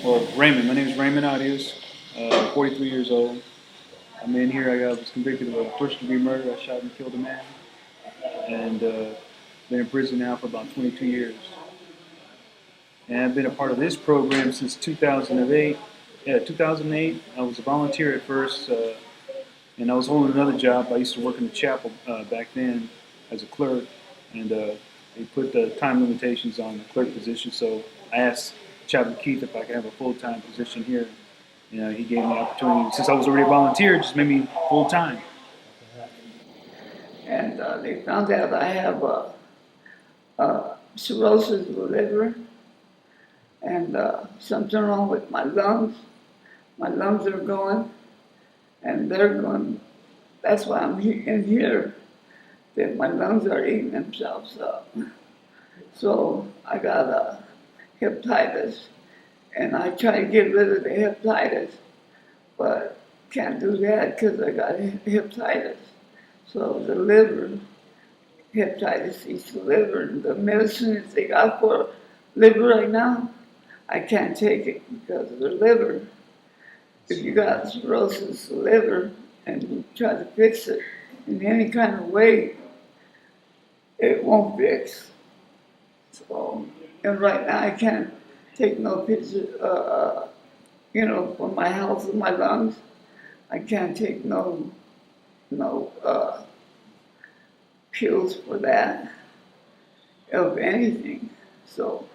Well, Raymond. My name is Raymond Arias. 43 years old. I'm in here. I was convicted of a first-degree murder. I shot and killed a man, and been in prison now for about 22 years. And I've been a part of this program since 2008. Yeah, 2008. I was a volunteer at first, and I was holding another job. I used to work in the chapel back then as a clerk, and they put the time limitations on the clerk position. So I asked Chaplain Keith if I could have a full-time position here. You know, he gave me the opportunity. Since I was already a volunteer, just made me full-time. And they found out I have cirrhosis of the liver and something wrong with my lungs. My lungs are going, and they're going. That's why I'm in here, that my lungs are eating themselves up. So I got hepatitis, and I try to get rid of the hepatitis, but can't do that because I got hepatitis. So the liver, hepatitis eats the liver, and the medicines they got for liver right now, I can't take it because of the liver. If you got cirrhosis of the liver and you try to fix it in any kind of way, it won't fix. So, and right now I can't take no picture, for my health of my lungs. I can't take no pills for that, of anything. So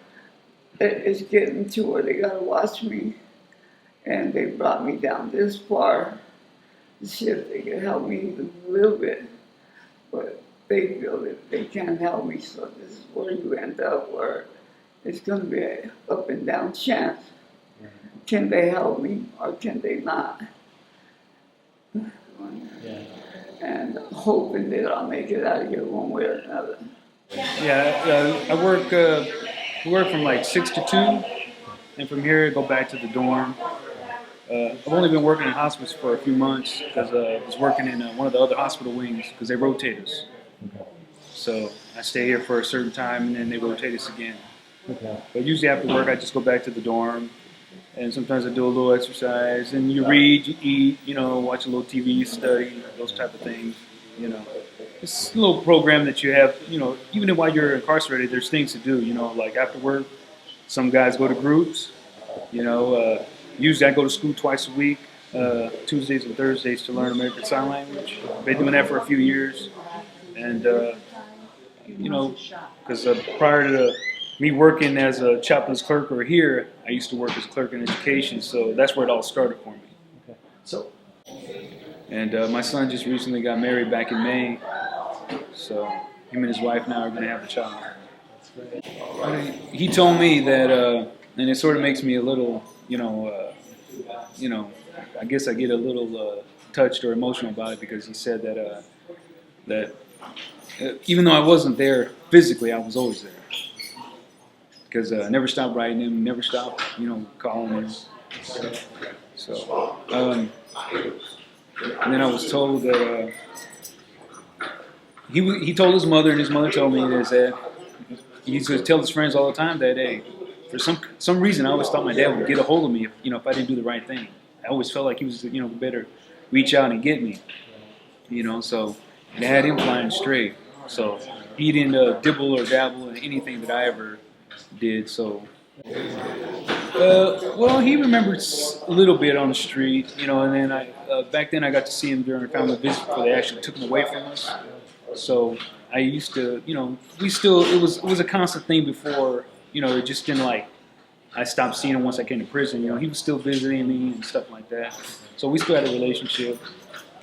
it's getting to where they gotta watch me, and they brought me down this far to see if they could help me even a little bit. But they feel that they can't help me, so this is where you end up, where it's gonna be an up and down chance. Can they help me or can they not? And hoping that I'll make it out of here one way or another. Yeah, I work from like 6 to 2, and from here I go back to the dorm. I've only been working in hospice for a few months because I was working in one of the other hospital wings because they rotate us. So I stay here for a certain time and then they rotate us again. But usually after work I just go back to the dorm, and sometimes I do a little exercise, and you read, you eat, watch a little TV, study, those type of things. It's a little program that you have. Even while you're incarcerated, there's things to do. Like after work, some guys go to groups. Usually I go to school twice a week, Tuesdays and Thursdays, to learn American Sign Language. I've been doing that for a few years, and because prior to me working as a chaplain's clerk or here, I used to work as a clerk in education, so that's where it all started for me. And my son just recently got married back in May, so him and his wife now are going to have a child. He told me that, and it sort of makes me a little, I guess I get a little touched or emotional about it, because he said that even though I wasn't there physically, I was always there. Because I never stopped writing him, never stopped, calling him. So, and then I was told that he told his mother, and his mother told me that he used to tell his friends all the time that, hey, for some reason I always thought my dad would get a hold of me if I didn't do the right thing. I always felt like he was better reach out and get me. So it had him flying straight. So he didn't dibble or dabble in anything that I ever did. So well, he remembers a little bit on the street, and then back then I got to see him during a family visit before they actually took him away from us. So I used to, it was a constant thing before, it just didn't I stopped seeing him once I came to prison. He was still visiting me and stuff like that. So we still had a relationship,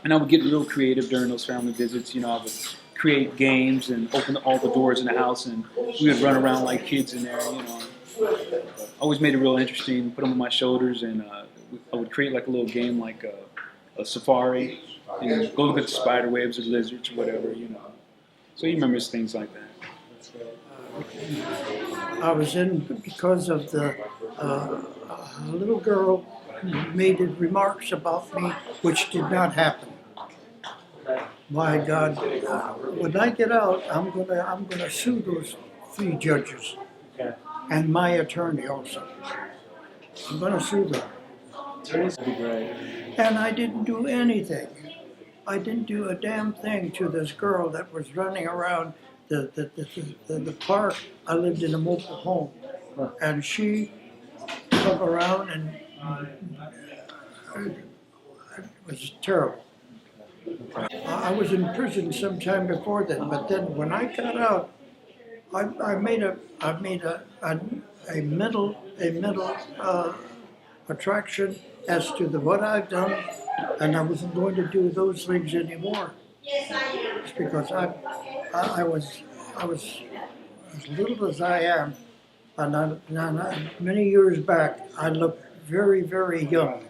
and I would get real creative during those family visits. I would create games and open all the doors in the house, and we would run around like kids in there. Always made it real interesting. Put them on my shoulders, and I would create like a little game, like a safari, and go look at the spider webs or lizards or whatever. So he remembers things like that. I was in because of the little girl made remarks about me which did not happen. My God, when I get out, I'm gonna sue those 3 judges and my attorney also. I'm going to sue them. That'd be great. And I didn't do anything. I didn't do a damn thing to this girl that was running around the park. I lived in a mobile home. And she come around and it was terrible. I was in prison sometime before then, but then when I got out, I made a mental attraction as to what I've done, and I wasn't going to do those things anymore. It's because I was as little as I am, and many years back I looked very, very young,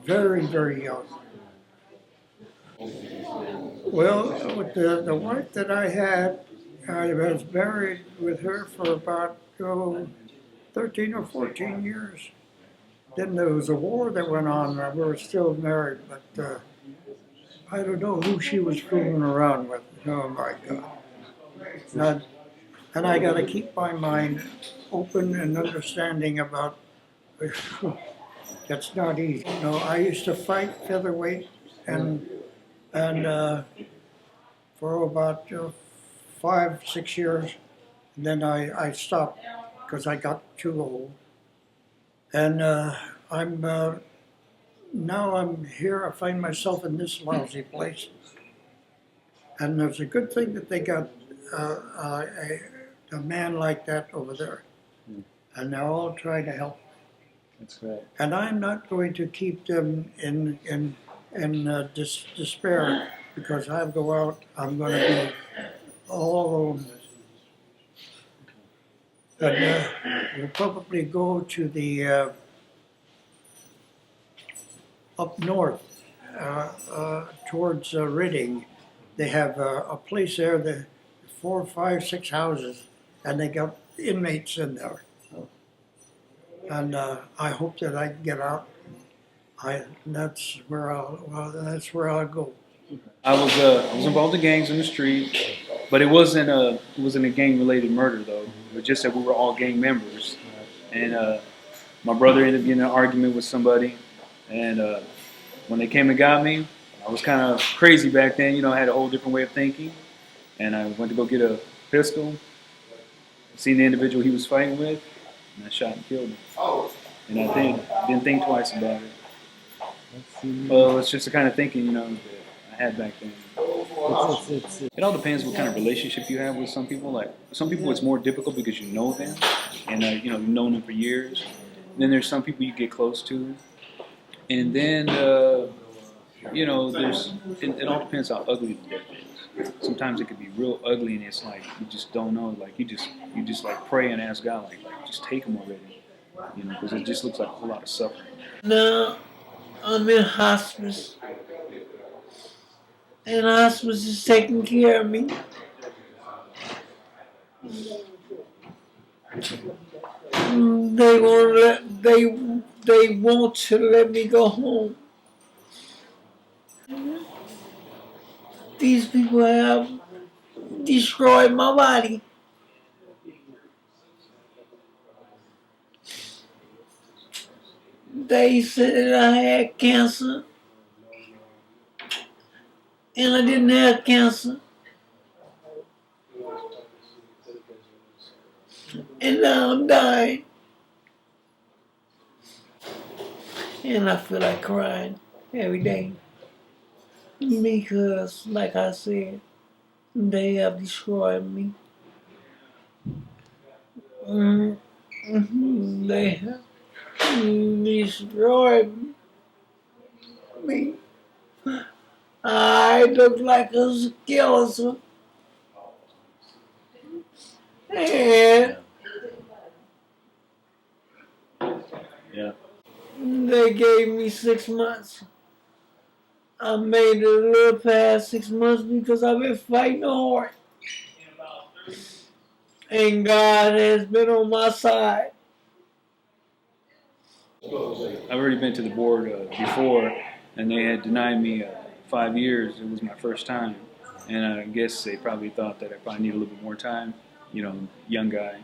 very, very young. Well, with the wife that I had, I was married with her for about 13 or 14 years. Then there was a war that went on, and we were still married, but I don't know who she was fooling around with. Oh my God. And I got to keep my mind open and understanding about, that's not easy. You know, I used to fight featherweight and for about 5, 6 years, and then I stopped because I got too old. And now I'm here. I find myself in this lousy place, and it's a good thing that they got a man like that over there, and they're all trying to help. That's right. And I'm not going to keep them in despair, because I'll go out. I'm going to be all alone. But we'll probably go to the up north towards Reading. They have a place there, the 4, 5, 6 houses, and they got inmates in there. And I hope that I can get out. That's where I'll go. I was involved in gangs in the street, but it wasn't a gang related murder though. It was just that we were all gang members, and my brother ended up getting in an argument with somebody, and when they came and got me, I was kind of crazy back then. You know, I had a whole different way of thinking, and I went to go get a pistol, seen the individual he was fighting with, and I shot and killed him. And I didn't think twice about it. Well, it's just the kind of thinking, you know, that I had back then. It all depends what kind of relationship you have with some people. Like some people, it's more difficult because you know them, and you know, you've known them for years. And then there's some people you get close to, and then you know, it all depends how ugly the death is. Sometimes it could be real ugly, and it's like you just don't know. Like you just like pray and ask God, like just take them already, you know, because it just looks like a whole lot of suffering. Now I'm in hospice, and hospice is taking care of me. They want to let me go home. These people have destroyed my body. They said I had cancer, and I didn't have cancer. And now I'm dying. And I feel like crying every day. Because, like I said, they have destroyed me. They have destroyed me. I look like a skeleton. And Yeah. they gave me 6 months. I made it a little past 6 months because I've been fighting hard. And God has been on my side. I've already been to the board before, and they had denied me 5 years. It was my first time, and I guess they probably thought that I probably need a little bit more time. You know, young guy.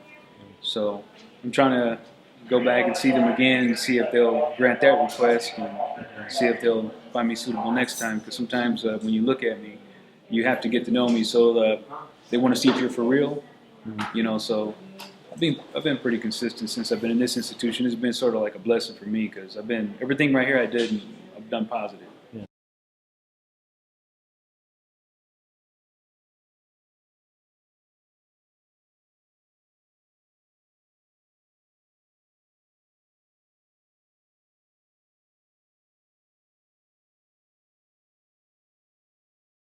So I'm trying to go back and see them again and see if they'll grant that request and see if they'll find me suitable next time. Because sometimes when you look at me, you have to get to know me, so they want to see if you're for real. You know, so I've been pretty consistent since I've been in this institution. It's been sort of like a blessing for me because everything right here I did, I've done positive.